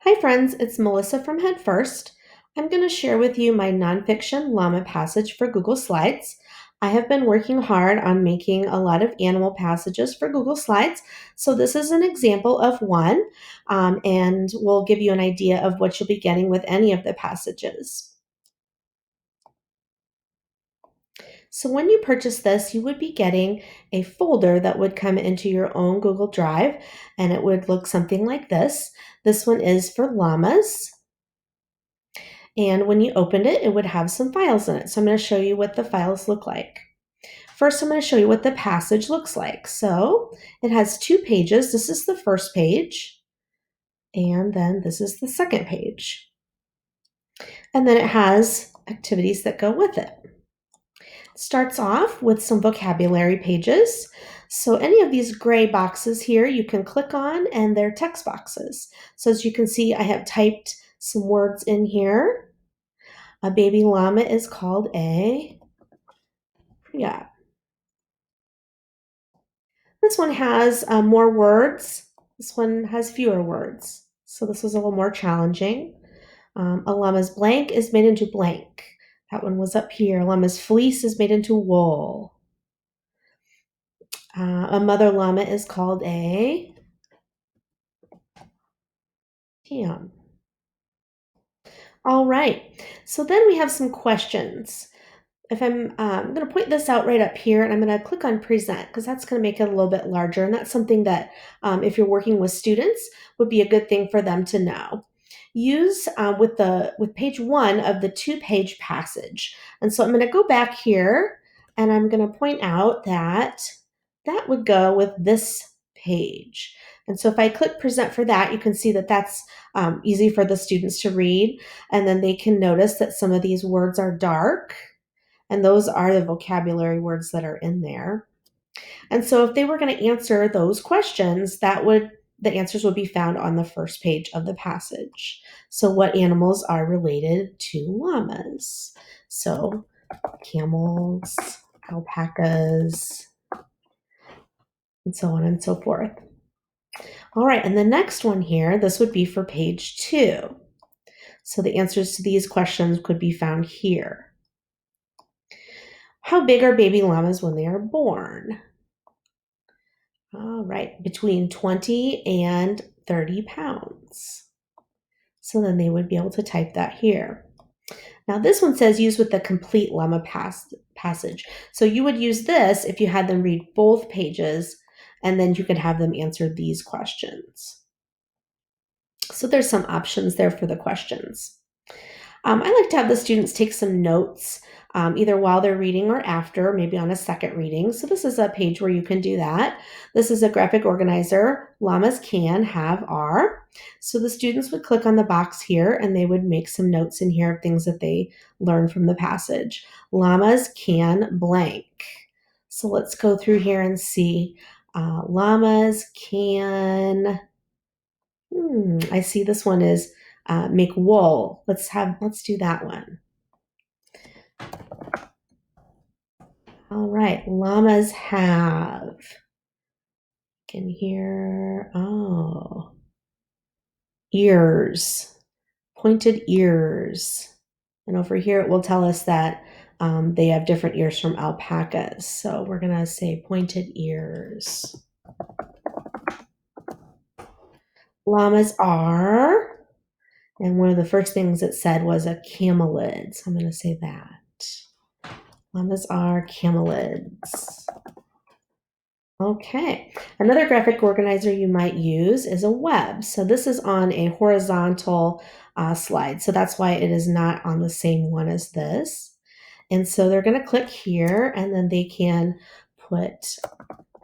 Hi, friends, it's Melissa from Head First. I'm going to share with you my nonfiction llama passage for Google Slides. I have been working hard on making a lot of animal passages for Google Slides, so this is an example of one, and we'll give you an idea of what you'll be getting with any of the passages. So when you purchase this, you would be getting a folder that would come into your own Google Drive, and it would look something like this. This one is for llamas. And when you opened it, it would have some files in it. So I'm going to show you what the files look like. First, I'm going to show you what the passage looks like. So it has 2 pages. This is the first page, and then this is the second page. And then it has activities that go with it. It starts off with some vocabulary pages. So any of these gray boxes here you can click on, and they're text boxes. So as you can see, I have typed some words in here. A baby llama is called yeah. This one has more words. This one has fewer words. So this was a little more challenging. A llama's blank is made into blank. That one was up here. A llama's fleece is made into wool. A mother llama is called a ham. All right. So then we have some questions. If I'm going to point this out right up here, and I'm going to click on present because that's going to make it a little bit larger. And that's something that if you're working with students would be a good thing for them to know. Use with page 1 of the 2-page passage. And so I'm going to go back here and I'm going to point out that that would go with this page. And so if I click present for that, you can see that that's easy for the students to read. And then they can notice that some of these words are dark. And those are the vocabulary words that are in there. And so if they were going to answer those questions, the answers would be found on the first page of the passage. So what animals are related to llamas? So camels, alpacas, and so on and so forth. All right, and the next one here, this would be for page 2. So the answers to these questions could be found here. How big are baby llamas when they are born? All right, between 20 and 30 pounds. So then they would be able to type that here. Now this one says use with the complete llama passage. So you would use this if you had them read both pages, and then you could have them answer these questions. So there's some options there for the questions. I like to have the students take some notes either while they're reading or after, maybe on a second reading. So this is a page where you can do that. This is a graphic organizer. Llamas can, have, are. So the students would click on the box here and they would make some notes in here of things that they learned from the passage. Llamas can blank. So let's go through here and see. Llamas can, I see this one is make wool. Let's do that one. All right, llamas have. Can hear, ears, pointed ears. And over here it will tell us that they have different ears from alpacas. So we're gonna say pointed ears. Llamas are, and one of the first things it said was a camelid. So I'm gonna say that. Llamas are camelids. Okay, another graphic organizer you might use is a web. So this is on a horizontal slide. So that's why it is not on the same one as this. And so they're going to click here and then they can put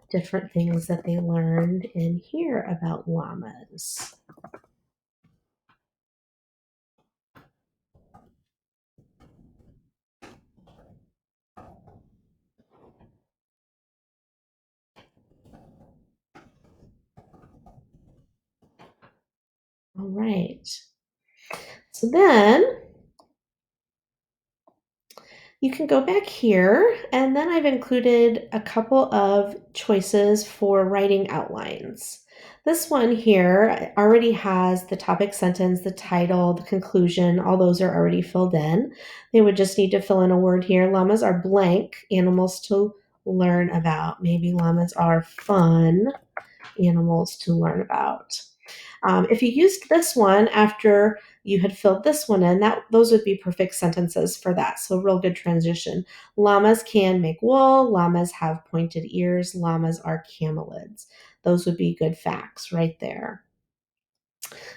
different things that they learned in here about llamas. All right. So then you can go back here, and then I've included a couple of choices for writing outlines. This one here already has the topic sentence, the title, the conclusion, all those are already filled in. They would just need to fill in a word here. Llamas are blank, animals to learn about. Maybe llamas are fun animals to learn about. If you used this one after you had filled this one in, that those would be perfect sentences for that. So real good transition. Llamas can make wool. Llamas have pointed ears. Llamas are camelids. Those would be good facts right there.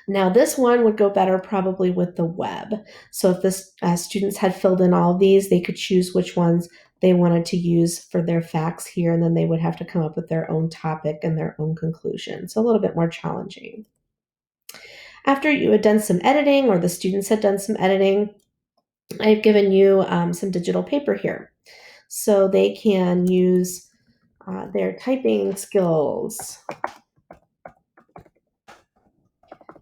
Now this one would go better probably with the web. So if the students had filled in all of these, they could choose which ones they wanted to use for their facts here, and then they would have to come up with their own topic and their own conclusion. So a little bit more challenging. After you had done some editing or the students had done some editing, I've given you some digital paper here. So they can use their typing skills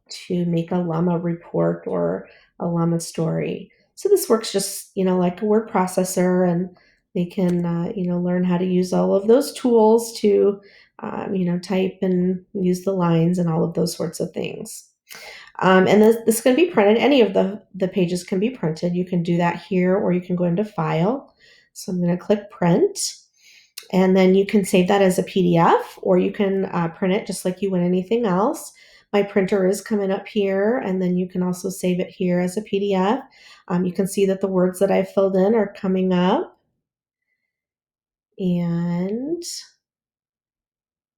to make a llama report or a llama story. So this works just, like a word processor, and they can, learn how to use all of those tools to, type and use the lines and all of those sorts of things. And this can be printed. Any of the pages can be printed. You can do that here, or you can go into File. So I'm going to click Print, and then you can save that as a PDF, or you can print it just like you would anything else. My printer is coming up here, and then you can also save it here as a PDF. You can see that the words that I've filled in are coming up, and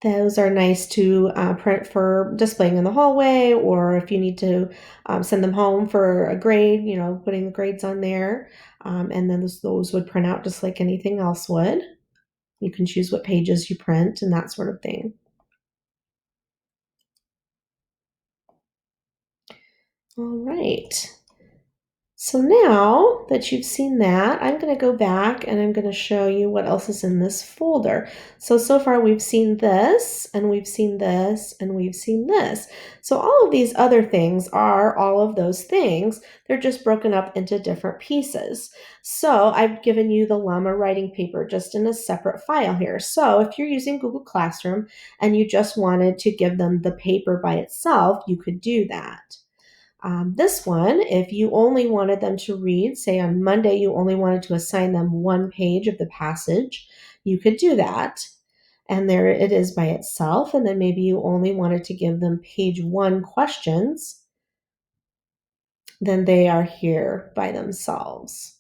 those are nice to print for displaying in the hallway, or if you need to send them home for a grade, putting the grades on there. And then those would print out just like anything else would. You can choose what pages you print and that sort of thing. All right. So now that you've seen that, I'm going to go back and I'm going to show you what else is in this folder. So far we've seen this, and we've seen this, and we've seen this. So all of these other things are all of those things. They're just broken up into different pieces. So I've given you the llama writing paper just in a separate file here. So if you're using Google Classroom and you just wanted to give them the paper by itself, you could do that. This one, if you only wanted them to read, say on Monday, you only wanted to assign them one page of the passage, you could do that. And there it is by itself. And then maybe you only wanted to give them page 1 questions, then they are here by themselves.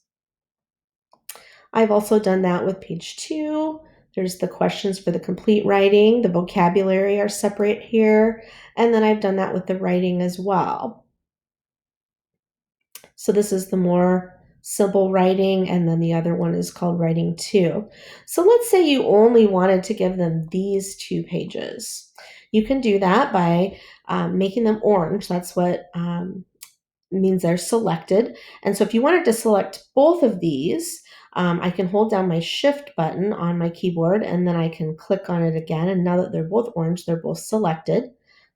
I've also done that with page 2. There's the questions for the complete writing. The vocabulary are separate here. And then I've done that with the writing as well. So this is the more simple writing, and then the other one is called writing 2. So let's say you only wanted to give them these 2 pages. You can do that by making them orange. That's what means they're selected. And so if you wanted to select both of these, I can hold down my shift button on my keyboard, and then I can click on it again. And now that they're both orange, they're both selected.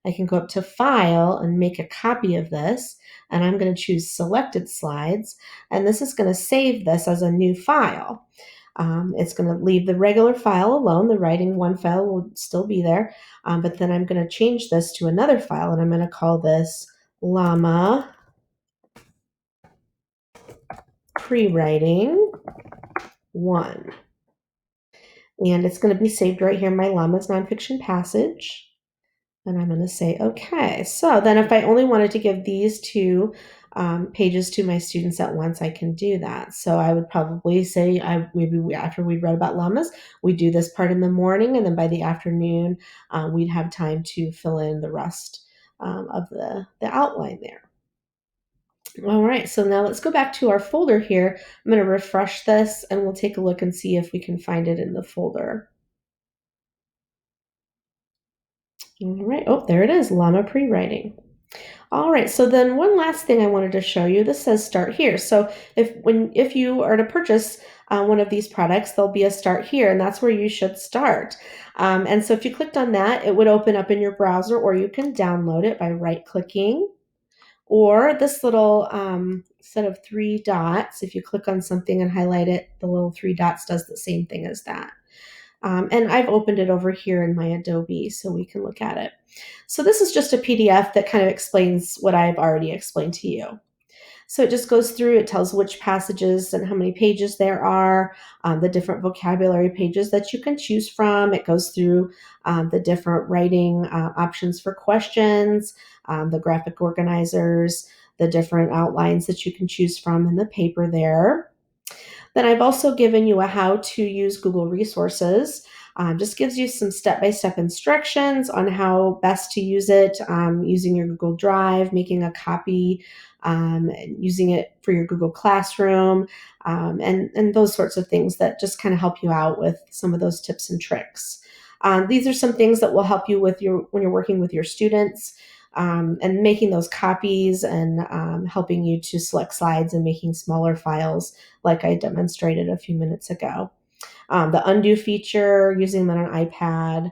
I can go up to File and make a copy of this, and I'm going to choose Selected Slides, and this is going to save this as a new file. It's going to leave the regular file alone. The writing 1 file will still be there, but then I'm going to change this to another file, and I'm going to call this Llama Pre-writing 1. And it's going to be saved right here in my Llama's Nonfiction passage. And I'm going to say, okay. So then if I only wanted to give these 2 pages to my students at once, I can do that. So I would probably say, after we read about llamas, we do this part in the morning, and then by the afternoon, we'd have time to fill in the rest of the outline there. All right, so now let's go back to our folder here. I'm going to refresh this, and we'll take a look and see if we can find it in the folder. All right, oh, there it is, Llama Pre-writing. All right, so then one last thing I wanted to show you. This says Start Here. So if you are to purchase one of these products, there'll be a Start Here, and that's where you should start. And so if you clicked on that, it would open up in your browser, or you can download it by right-clicking. Or this little set of 3 dots, if you click on something and highlight it, the little 3 dots does the same thing as that. And I've opened it over here in my Adobe so we can look at it. So this is just a PDF that kind of explains what I've already explained to you. So it just goes through, it tells which passages and how many pages there are, the different vocabulary pages that you can choose from. It goes through the different writing options for questions, the graphic organizers, the different outlines that you can choose from in the paper there. Then I've also given you a how to use Google resources. Just gives you some step-by-step instructions on how best to use it, using your Google Drive, making a copy, using it for your Google Classroom, and those sorts of things that just kind of help you out with some of those tips and tricks. These are some things that will help you with your when you're working with your students, and making those copies, and helping you to select slides and making smaller files like I demonstrated a few minutes ago. The undo feature, using them on an iPad.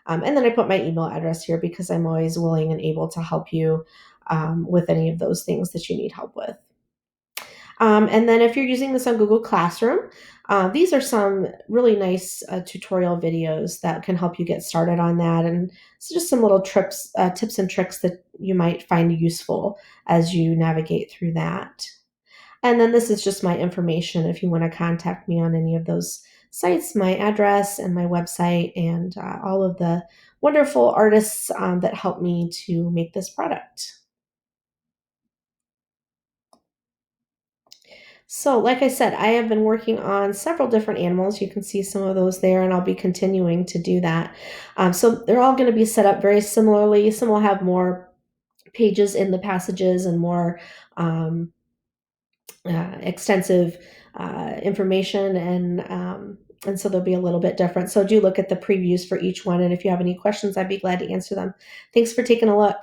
And then I put my email address here because I'm always willing and able to help you with any of those things that you need help with. And then if you're using this on Google Classroom, these are some really nice tutorial videos that can help you get started on that. And it's just some little tips and tricks that you might find useful as you navigate through that. And then this is just my information if you want to contact me on any of those sites, my address and my website, and all of the wonderful artists that helped me to make this product. So, like I said, I have been working on several different animals. You can see some of those there, and I'll be continuing to do that. So, they're all going to be set up very similarly. Some will have more pages in the passages and more um, extensive information, and so they'll be a little bit different. So, do look at the previews for each one, and if you have any questions, I'd be glad to answer them. Thanks for taking a look.